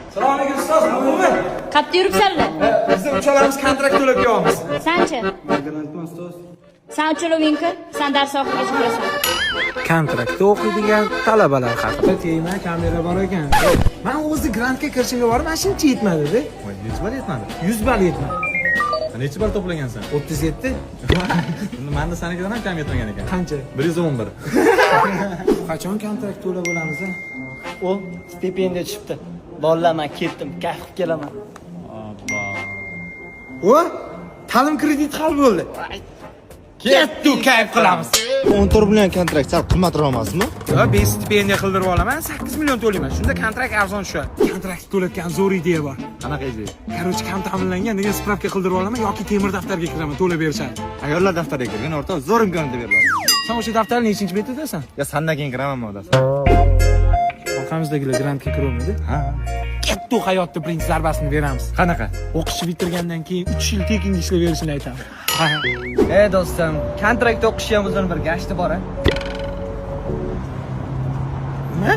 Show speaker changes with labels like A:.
A: Assalomu alaykum ustoz, nima?
B: Qayerda yuribsanlar?
A: Biz uchalamiz kontrakt to'lab kelyapmiz.
B: Sanchi?
A: Grantman ustoz.
B: San uchilovingki, san dars oxiriga chiqasan.
A: Kontraktda o'qiydigan talabalar haqida tema kamera bor ekan. Men o'zi grantga kirishimga borib, mana shuncha yetmadi-da.
C: Necha ball yetmadi?
A: 100 ball yetmadi.
C: Necha ball to'plagansan?
A: 37.
C: Menda sanikidan ham kam yetmagan ekan.
A: Qancha?
C: 111.
A: Qachon kontrakt to'lab bo'lamiz?
D: O stipendiya chiqibdi. Bolalar, men ketdim, kayf qilib kelaman.
A: O, ta'lim krediti hal bo'ldi. Ketdi, kayf qilamiz.
E: 14 million kontrakt sal qimmatroq emasmi?
A: Yo, men stipendiya qildirib olaman, 8 million to'layman. Shunda kontrakt arzon tushadi. Kontrakt to'latgan zo'r ideya bor.
C: Qanaqa ideya?
A: Короче, kam ta'minlangan degan spravka qildirib olaman yoki temir daftarga kiraman, to'lab berishadi.
C: Ayollar daftariga kirgan o'rta zo'r imkoniyat beriladi.
A: Sen o'sha daftarni nechinchi betidasan?
C: Ya sandan keyin kiraman bu daftar.
A: Orqamizdagilar grantga kiravermaydi.
C: Ha.
A: Katta hayotda birinchi zarbasini beramiz.
C: Qanaqa?
A: O'qishni bitirgandan keyin 3 yil tekinga ishlab berishini aytaman.
D: Do'stim, kontrakt o'qishi ham o'zini bir gashti bor-a.
A: Nima?